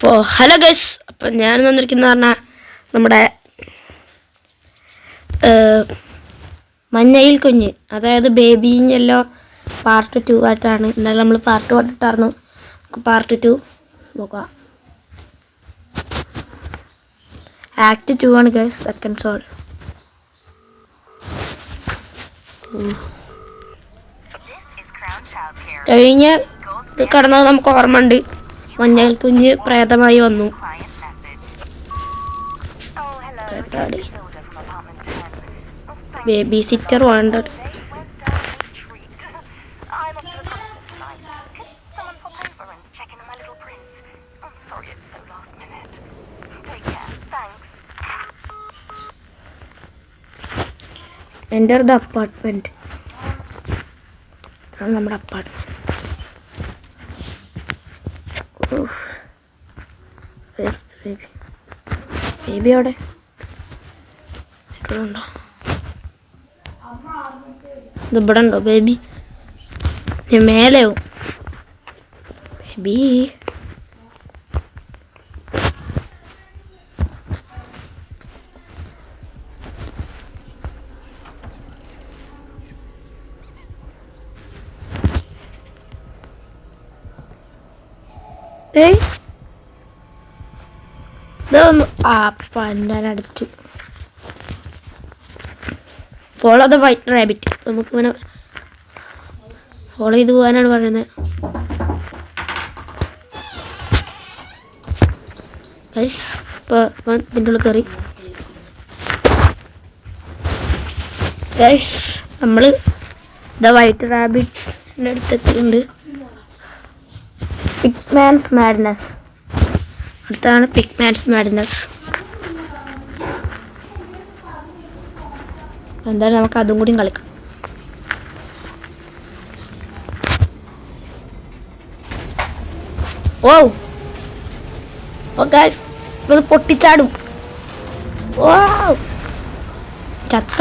അപ്പോൾ hello guys, അപ്പം ഞാൻ വന്നിരിക്കുന്ന പറഞ്ഞാൽ നമ്മുടെ മഞ്ഞയിൽ കുഞ്ഞ്, അതായത് ബേബി യെല്ലോ പാർട്ട് 2 ആയിട്ടാണ്. എന്തായാലും നമ്മൾ പാർട്ട് 1 ഇട്ടായിരുന്നു, പാർട്ട് 2 നോക്കാം. ആക്ട് 2 ആണ് ഗൈസ്, സെക്കൻഡ് സോൾ. കഴിഞ്ഞ കടന്നത് നമുക്ക് ഓർമ്മ ഉണ്ട്. മഞ്ഞയിൽ കുഞ്ഞ് പ്രേതമായി വന്നു. ബേബി സിറ്റർ വേണ്ടത്. Enter the apartment. ഇതാണ് നമ്മുടെ അപ്പാർട്ട്മെന്റ്. ബേബി അവിടെ ഉണ്ടോ? ഇവിടെ ഉണ്ടോ ബേബി? ഞാൻ മേലെയോ ബേബി? ഇതൊന്ന് പന്നടിച്ചു. Follow the white rabbit. നമുക്ക് ഇങ്ങനെ ഫോളോ ചെയ്ത് പോകാനാണ് പറയുന്നത്. ഗൈസ് ഇപ്പോൾ ഇതിൻ്റെ ഉള്ളിൽ കയറി. ഗൈസ് നമ്മൾ ദ വൈറ്റ് റാബിറ്റ്സിൻ്റെ അടുത്തെത്തിയിട്ടുണ്ട്. പിഗ്മാൻസ് മാഡ്നസ്. അടുത്താണ് പിഗ്മാൻസ് മാഡ്നസ്. എന്തായാലും നമുക്ക് അതും കൂടി കളിക്കാം. ഓ ഗൈസ്, ഇത് പൊട്ടിച്ചാടും. ഓ ചത്ത.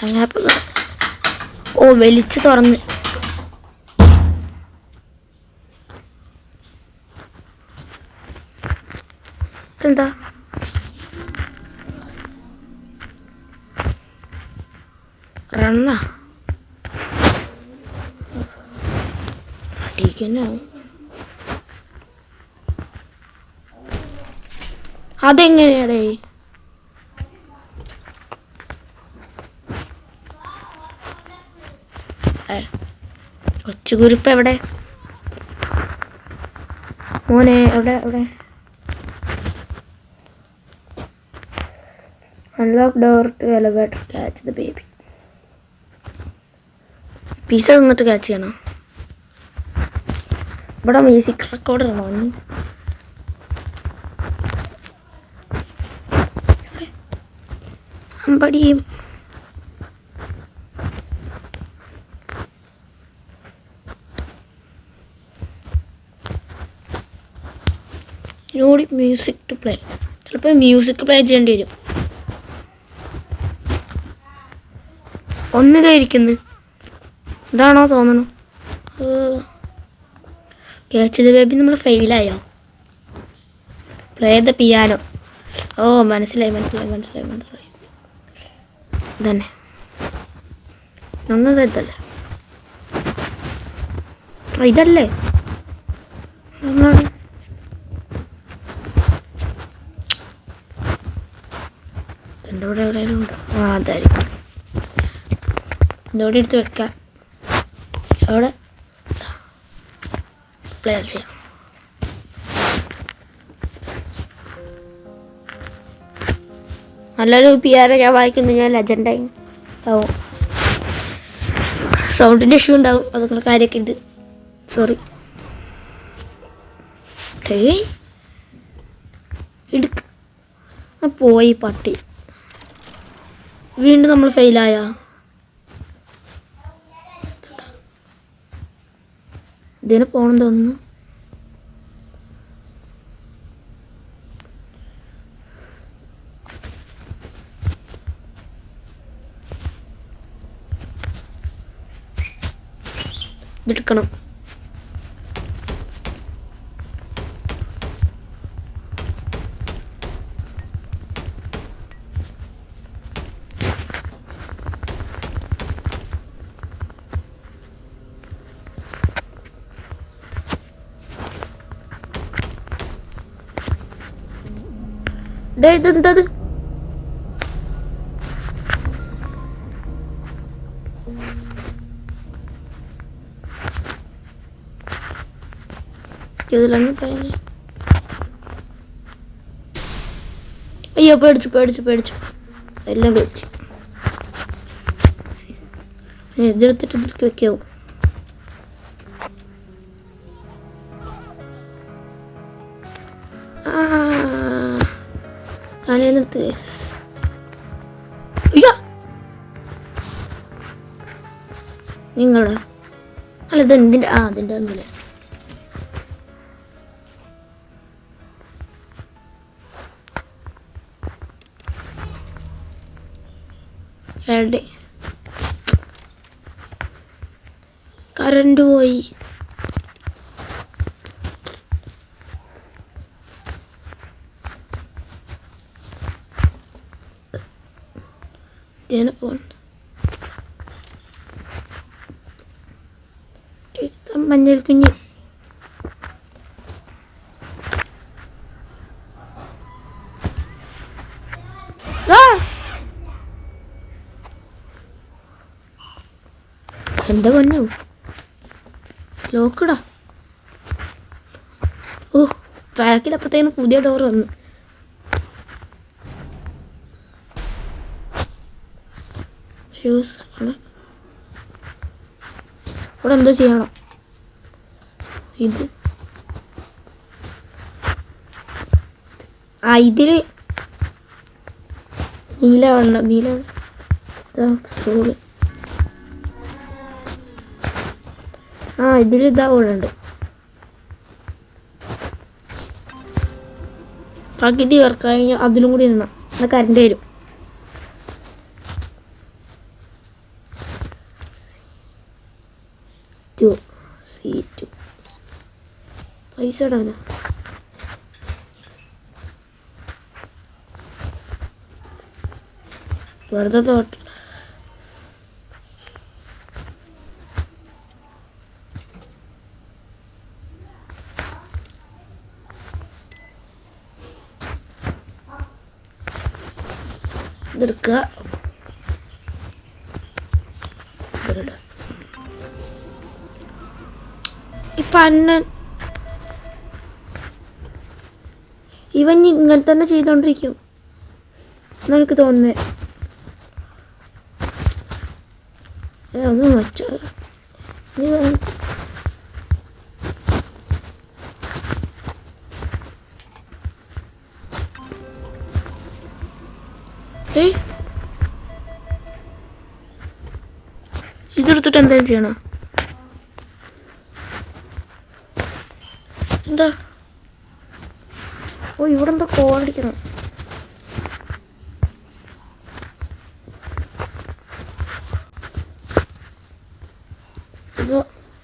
അങ്ങനെ വലിച്ചു തുറന്ന്. എന്താ റണ്ണ അടിക്കനാവും. അതെങ്ങനെയാടേ? കൊച്ചുകുരുപ്പ് എവിടെ മോനെ? എവിടെ എവിടെ? Unlock door to elevator. Catch the baby. പിസ നിന്നിട്ട് ക്യാച്ച് ചെയ്യണം. ഇവിടെ മ്യൂസിക് റെക്കോർഡർ ആണ്. അമ്പടിയും മ്യൂസിക് ടു പ്ലേ. ചിലപ്പോൾ മ്യൂസിക് പ്ലേ ചെയ്യേണ്ടി വരും. ഒന്നിതായിരിക്കുന്നു. ഇതാണോ തോന്നുന്നു? ക്യാച്ച് ദ ബേബി നമ്മൾ ഫെയിലായോ? Play the piano. ഓ മനസ്സിലായി. ഇതന്നെ ഒന്നത് ഇതല്ലേ? ഇതല്ലേ നമ്മളാണ്. എൻ്റെ ഇവിടെ എവിടെയെങ്കിലും ഉണ്ടോ? അതായിരിക്കും. ഇതോടെ എടുത്ത് വെക്കാം. അവിടെ പ്ലേ ചെയ്യാം. നല്ലൊരു പിയാനോ ഞാൻ വായിക്കുന്നു. ഞാൻ ലെജൻഡായി ആവും. സൗണ്ടിൻ്റെ ഇഷ്യൂ ഉണ്ടാവും. അതുപോലെ കാര്യമൊക്കെ ഇത്. സോറി. പോയി പട്ടി. വീണ്ടും നമ്മൾ ഫെയിലായ. ഇതിന് പോകണം തോന്നുന്നു. ഇതെടുക്കണം. ഇതെന്തത്? ഇതിലാണ് പോയത്. അയ്യോ, പേടിച്ചു എല്ലാം പേടിച്ച്. ഇതെടുത്തിട്ട് ഇതിലേക്ക് വെക്കാവും. നിർത്ത്. അയ്യോ, നിങ്ങളുടെ അല്ല ഇത് എന്തിൻ്റെ? അതിൻ്റെ ഒന്നുമില്ല. എവിടെ കറണ്ട് പോയി. മഞ്ഞൾ കുഞ്ഞ് എൻ്റെ പൊന്നു ലോക്കടാ. ഓ, ബാക്കിലപ്പത്തേന് പുതിയ ഡോർ വന്നു. ഷ്യൂസ് ഇവിടെ എന്തോ ചെയ്യണം. ഇത് ഇതില് നീല വെള്ളം, നീല സോള്. ഇതിൽ ഇതാ ഉണ്ട്. പകുതി വർക്കായി കഴിഞ്ഞാൽ അതിലും കൂടി ഇടണം. എന്നാൽ കറണ്ട് വരും. C2 പൈസ ഇടാനാ. വെറുതെ തോട്ട് ഇതെടുക്കുക. ഇപ്പം അണ്ണൻ ഇവൻ ഇങ്ങനെ തന്നെ ചെയ്തോണ്ടിരിക്കും എന്നെനിക്ക് തോന്നുന്നേ. ഒന്നും വെച്ച ഇതെടുത്തിട്ട് എന്തായാലും ചെയ്യണം. എന്താ? ഓ, ഇവിടെ എന്താ കോളടിക്കണം.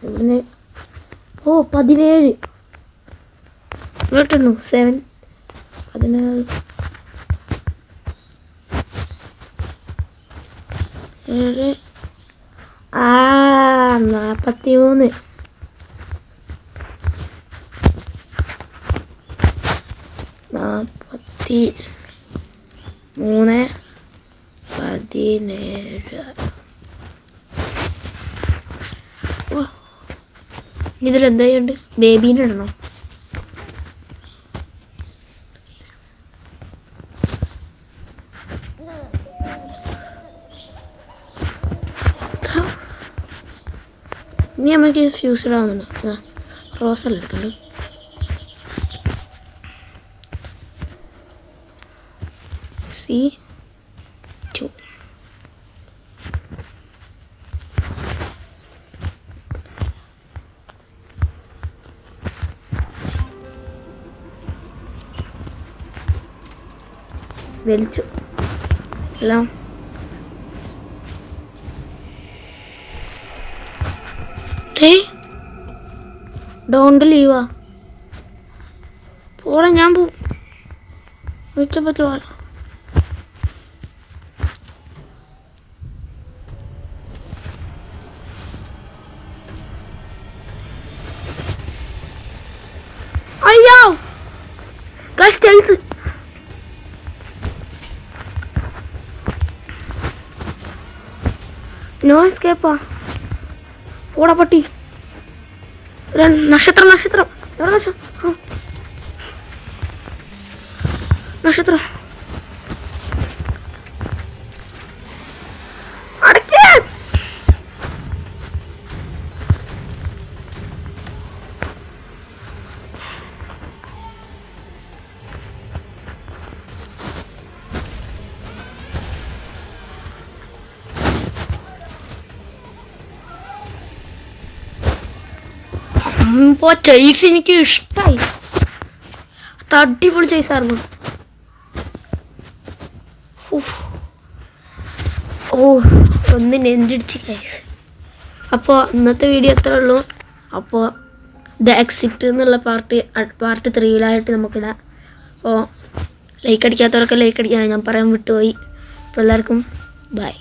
ഇവിടുന്ന് 17 കേട്ടോ. 7 16 7 43 17. ഇതിലെന്തായുണ്ട്? ബേബീനെ ഇടണം. ഇനി നമുക്ക് ഫ്യൂസ് ഇടാവുന്നുണ്ട്. റോസെല്ലാം എടുക്കണ്ട്. C2 വലിച്ചു എല്ലാം. ഡോണ്ട് ലീവാ പോളെ ഞാൻ പോവും പറ്റുമോ അയ്യോ ഗൈസ് നോ എസ്കേപ്പാ ഓടാ പട്ടി നക്ഷത്രം നക്ഷത്രം നക്ഷത്രം ചേസ് എനിക്ക് ഇഷ്ടമായി അടിപൊളി ചേസായിരുന്നു ഓ ഒന്ന് നെഞ്ചിടിച്ച് ഗൈസ് അപ്പോൾ ഇന്നത്തെ വീഡിയോ അത്രേ ഉള്ളൂ അപ്പോൾ ദ എക്സിറ്റ് എന്നുള്ള പാർട്ട് 3 നമുക്കിടാം അപ്പോൾ ലൈക്ക് അടിക്കാത്തവരൊക്കെ ലൈക്ക് അടിക്കാൻ ഞാൻ പറയാൻ വിട്ടുപോയി അപ്പോൾ എല്ലാവർക്കും ബൈ